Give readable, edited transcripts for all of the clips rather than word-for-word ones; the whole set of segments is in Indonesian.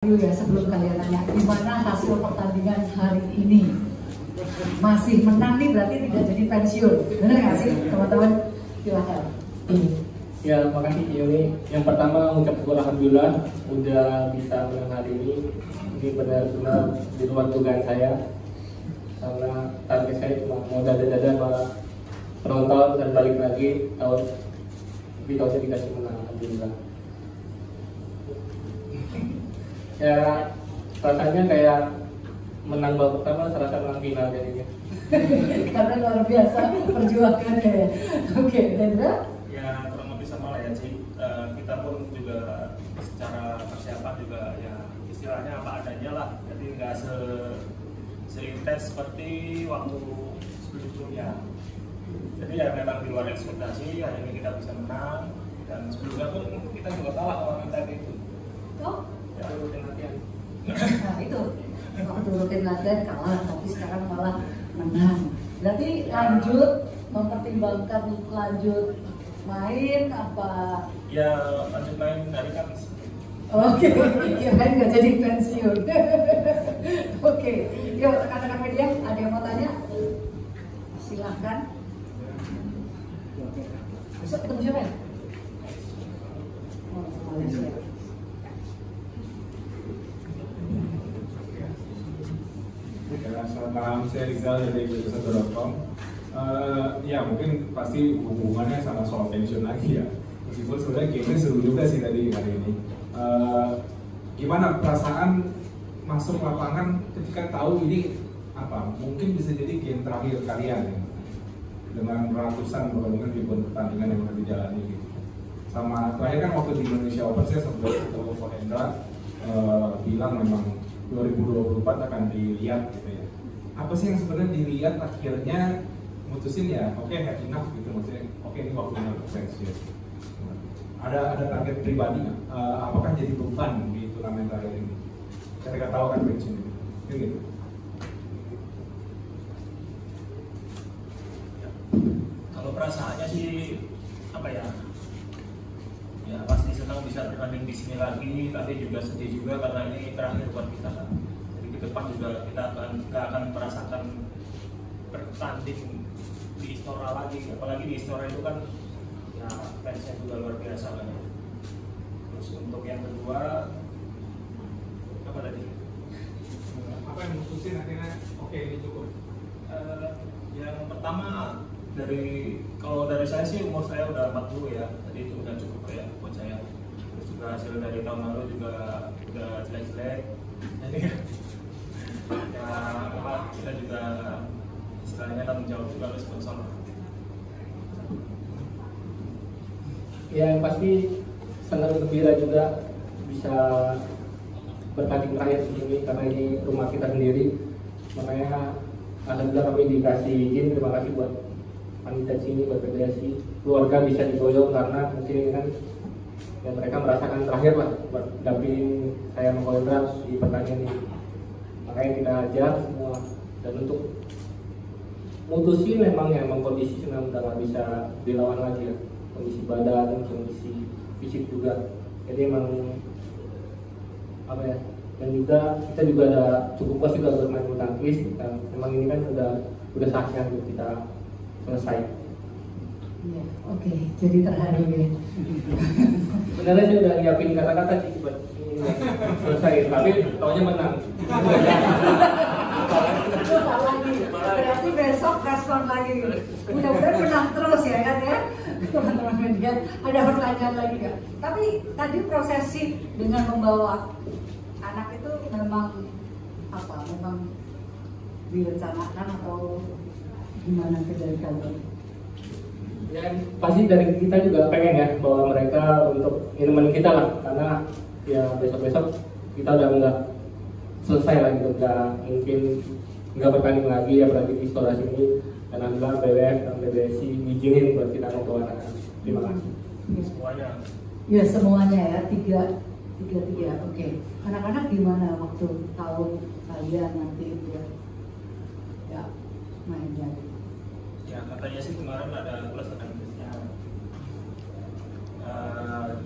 Ya, sebelum kalian nanya gimana hasil pertandingan hari ini, masih menang nih berarti tidak jadi pensiun, benar nggak sih teman-teman? Silakan. Ya, makasih Yuni. Yang pertama mengucap syukur alhamdulillah udah bisa menang hari ini. Ini benar-benar di luar dugaan saya, karena target saya cuma mau dada-dada sama penonton dan balik lagi tapi tahunnya dikasih menang, alhamdulillah. Ya, rasanya kayak menang babak pertama, serasa menang final jadinya. Karena luar biasa perjuangannya ya. Oke, Dendra? Ya kurang lebih sama lah ya sih. Kita pun juga secara persiapan juga ya istilahnya apa adanya lah. Jadi nggak seintens seperti waktu sebelumnya. Jadi ya memang di luar ekspektasi, hari ini kita bisa menang. Dan sebelumnya pun kita juga kalah sama kita itu. Oh? Ya, rutin latihan. Nah itu, waktu rutin latihan kalah, tapi sekarang malah menang. Berarti lanjut, mempertimbangkan lanjut main apa? Ya lanjut main hari Kamis. Oke, ya kan nggak jadi pensiun. Oke, yuk rekan-rekan media, ada yang mau tanya? Silahkan. Besok ketemu siapa ya? Oh, Malaysia. Selamat malam, saya Rizal dari Betul1.com. Ya mungkin pasti hubungannya sama soal pensiun lagi ya. Meskipun sebenarnya gamenya seru juga sih tadi hari ini. Gimana perasaan masuk lapangan ketika tahu ini apa? Mungkin bisa jadi game terakhir kalian ya. Dengan ratusan bahkan ribuan pertandingan yang sudah dijalani gitu. Sama terakhir kan waktu di Indonesia Open saya sempat ketemu Ko Hendra bilang memang 2024 akan dilihat gitu ya. Apa sih yang sebenarnya dilihat akhirnya mutusin ya oke, have enough gitu, maksudnya oke, ini waktunya untuk pensiun. Ada target pribadi nggak? Apakah jadi beban di turnamen terakhir ini ketika tahu kan pensiun gitu? Kalau perasaannya sih apa ya? Ya pasti senang bisa bertanding di sini lagi, tapi juga sedih juga karena ini terakhir buat kita kan. Jadi ke depan juga kita nggak akan merasakan bertanding di Istora lagi, apalagi di Istora itu kan ya fansnya juga luar biasa kan. Terus untuk yang kedua apa tadi? Apa yang mutusin akhirnya oke, ini cukup? Yang pertama kalau dari saya sih umur saya udah 40 ya, jadi itu udah cukup ya buat saya. Terus juga hasil dari tahun lalu juga udah jelek-jelek, jadi ya apa kita juga istilahnya tanggung jawab juga ke sponsor. Ya, yang pasti senang gembira juga bisa bertanding terakhir di sini karena ini rumah kita sendiri. Makanya alhamdulillah kami dikasih izin, terima kasih buat panitia sini, buat federasi, keluarga bisa digoyong karena mungkin ini kan ya mereka merasakan terakhir lah buat dampingin saya sama Hendra di pertandingan ini. Makanya kita ajar semua, dan untuk mutusin memang kondisi senang udah nggak bisa dilawan lagi ya, kondisi badan, kondisi fisik juga. Jadi emang apa ya, dan juga kita juga ada cukup puas juga bermain bulu tangkis. Dan memang ini kan udah saatnya untuk kita selesai. Ya, oke, jadi terharu ya. Sebenarnya saya udah nyiapin kata-kata sih buat ini selesai, tapi taunya menang. Lupa lagi, berarti besok respon lagi. Mudah-mudahan menang terus ya kan ya, teman-teman media. Ada pertanyaan lagi nggak? Tapi tadi prosesi dengan membawa anak itu memang apa? Memang direncanakan atau gimana dari kalian? Ya pasti dari kita juga pengen ya bawa mereka untuk minuman kita lah, karena ya besok-besok kita udah nggak selesai lagi, nggak mungkin nggak bertanding lagi ya berarti di Istora sini. Dan alhamdulillah BWF dan BBSI izinin buat kita membawa anak. Terima kasih. Semuanya. Ya semuanya ya, tiga. Oke. Anak-anak gimana waktu tahun kalian nanti buat ya main jadi? Ya katanya sih kemarin ada plus akan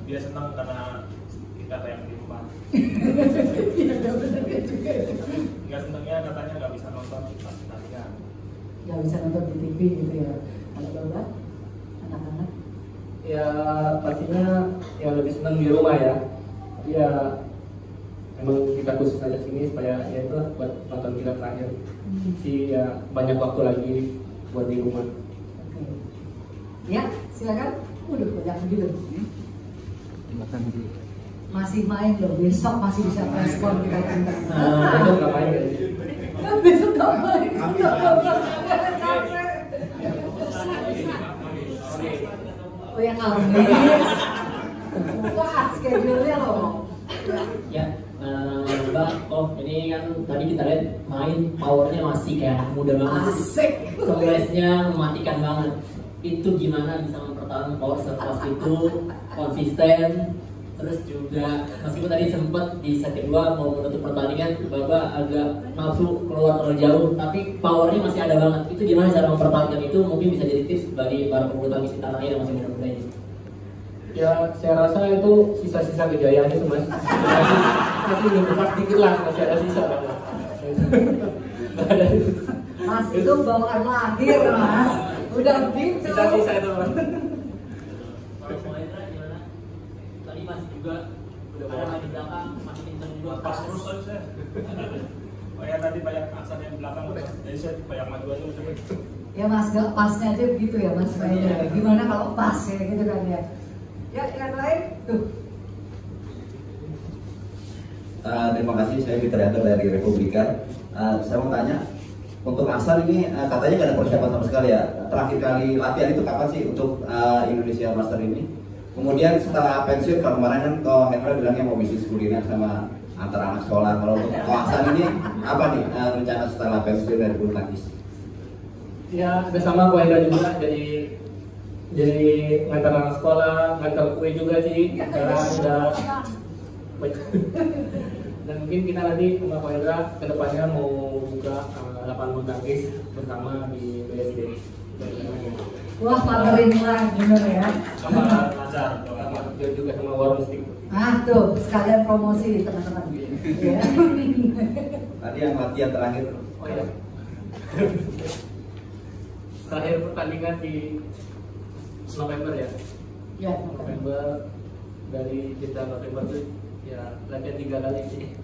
dia senang karena kita kita tayang di rumah. Iya benar juga. Nggak senengnya katanya nggak bisa nonton pas tandingan. Nggak bisa nonton di TV gitu ya. Kalau Bapak, anak-anak? Ya pastinya yang lebih senang di rumah ya. Tapi ya emang kita khusus aja sini supaya ya itu buat nonton kita terakhir. Si ya banyak waktu lagi buat di rumah. Oke. Ya, silakan. Udah banyak gitu. Masih main loh, besok masih bisa respon kita tentang. Besok ngapain ya? Besok nggak main. Oh ya kami. Buka schedule-nya loh. Ya, Mbak, ini kan tadi kita lihat main powernya masih kayak anak muda banget. Asik. Progresnya mematikan banget. Itu gimana bisa mempertahankan power sekelas itu konsisten? Terus juga meskipun tadi sempat di set kedua mau menutup pertandingan, Bapak agak nafsu keluar terlalu jauh, tapi powernya masih ada banget. Itu gimana cara mempertahankan itu? Mungkin bisa jadi tips bagi para pebulu tangkis di tanah air yang masih muda-muda ini. Ya saya rasa itu sisa-sisa kejayaan itu mas. Masih ngebuka dikit lah, masih ada sisa kan. Mas itu bawaan lahir mas. Udah gitu. Sisa-sisa itu mas. Kalau Moendra gimana? Tadi masih juga udah ada di belakang, masih kenceng juga Pas terus aja. Oh ya tadi banyak aksen yang belakang, jadi saya banyak maju aja udah. Ya mas, gak pasnya aja begitu ya mas mainnya. Gimana kalau pas ya gitu kan ya. Ya yang lain tuh. Terima kasih, saya Fitrianto dari Republika. Saya mau tanya, untuk Asar ini katanya nggak ada persiapan sama sekali ya. Terakhir kali latihan itu kapan sih untuk Indonesia Master ini? Kemudian setelah pensiun, kalau kemarin kan Ko Hendra bilangnya mau bisnis kuliner sama antar anak sekolah. Kalau untuk Ko Asar ini apa nih rencana setelah pensiun dari bulu tangkis? Ya bersama Ko Hendra juga jadi ngantar anak sekolah, ngantar kue juga sih. Karena udah dan mungkin kita nanti sama Ko Hendra kedepannya mau buka lapangan bulu tangkis bersama di BSD. Wah pamerin lah bener ya. Sama Lazar, Sama juga sama Warung Stick. Ah tuh sekalian promosi teman-teman. Ya. Tadi yang latihan terakhir. Oh ya. Terakhir pertandingan di November ya. Ya. November dari kita November itu ya latihan 3 kali sih.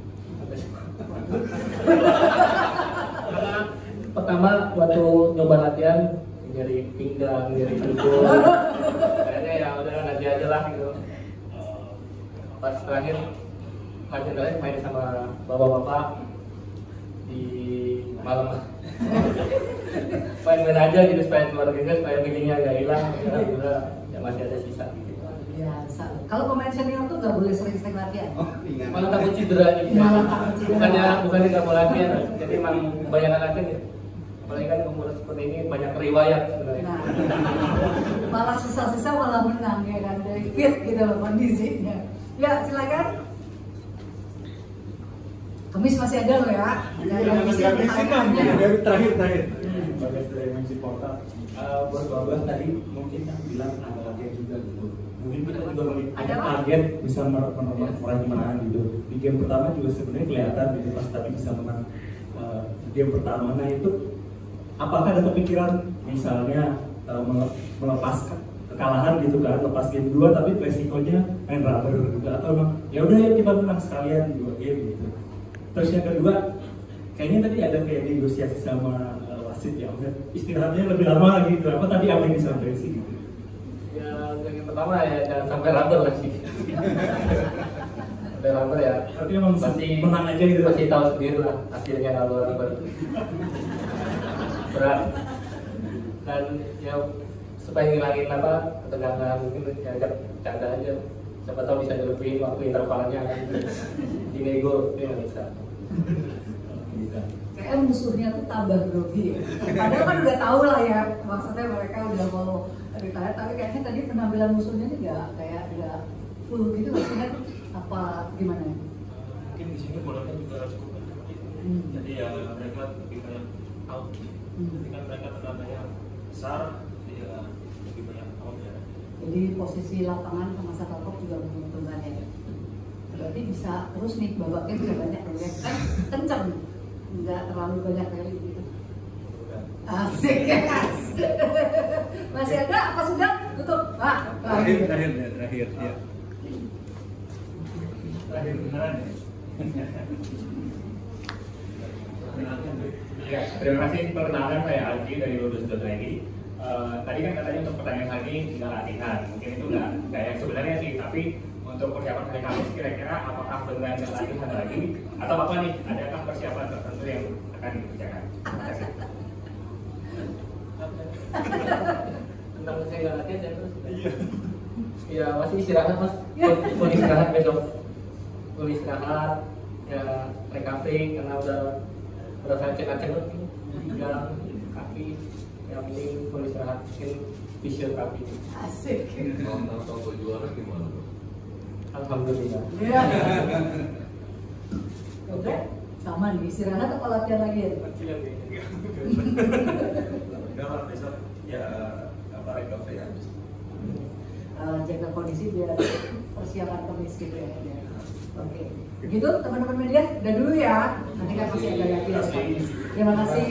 Karena pertama waktu nyoba latihan nyeri pinggang, nyeri punggung, kayaknya ya udah nanti aja lah gitu. Pas terakhir main sama bapak-bapak di malam. Main aja gitu supaya keluar keringat, supaya feelingnya nggak hilang. Ya masih ada sisa. Biasa. Kalau pemain senior tuh nggak boleh sering-sering latihan. Malah takut cedera gitu. Malah takut cedera. Bukannya nggak mau latihan, jadi emang kebanyakan latihan ya. Apalagi kan umur seperti ini banyak riwayat sebenarnya. Nah, malah sisa-sisa malah menang ya kan dari fit gitu loh kondisinya. Ya silakan. Kemis masih ada loh ya. Yang bisa pertanyaannya. Dari terakhir. Bagas dari MC Portal. Buat Babas tadi mungkin kan bilang ada latihan juga gitu. Mungkin kita juga ada target bisa meraih kemenangan gitu. Di game pertama juga sebenarnya kelihatan gitu pas tadi bisa menang game pertama. Nah itu apakah ada kepikiran misalnya melepas kekalahan gitu kan, lepas game 2 tapi resikonya main rubber juga, atau emang ya udah ya kita menang sekalian 2 game gitu. Terus yang kedua, kayaknya tadi ada kayak negosiasi sama wasit ya, istirahatnya lebih lama lagi gitu. Apa tadi apa yang disampaikan sih gitu? Ya yang pertama ya jangan sampai rubber lah sih. Sampai rubber ya. Tapi emang pasti menang aja gitu. Pasti tahu sendiri lah hasilnya kalau rubber. Berat. Dan ya supaya ngilangin ketegangan mungkin ya canda aja. Siapa tahu bisa dilebihin waktu intervalnya kan. Di nego itu nggak bisa. Kayak musuhnya tuh tambah grogi ya. Padahal kan udah tahu lah ya, maksudnya mereka udah mau retire, tapi kayaknya tadi penampilan musuhnya nih nggak full gitu maksudnya apa gimana? Mungkin di sini bolanya juga cukup banyak. Jadi ya mereka lebih banyak out. Jadi kan mereka tenaganya besar, jadi ya lebih banyak out ya. Jadi posisi lapangan sama Satalkop juga menguntungkan ya. berarti bisa terus nih babaknya bisa banyak ya. Kan kenceng, nggak terlalu banyak kali gitu. Asik ya Mas. Masih ada apa sudah tutup? Pak. Terakhir ya. Terakhir beneran ya. Ya, terima kasih perkenalan, saya Alki dari Lulus.id. Tadi kan katanya untuk pertanyaan hari ini tinggal latihan, mungkin itu nggak yang sebenarnya sih, tapi untuk persiapan hari Kamis kira-kira apakah benar latihan lagi atau apa nih? Adakah persiapan tertentu yang akan dikerjakan? Terima kasih. Tentang saya nggak latihan ya terus? Iya, masih istirahat Mas. Mau istirahat besok. Mau istirahat, ya recovery karena udah acak-acak jalan kaki, yang penting mau istirahat, mungkin fisio kaki. Asik. Kalau juara gimana? Alhamdulillah. Iya. Oke, sama nih istirahat atau latihan lagi ya? Kalau besok ya apa recovery aja. Jaga kondisi biar persiapan Kamis gitu ya. Oke, begitu teman-teman media, udah dulu ya. Nanti kan masih ada lagi. Terima kasih.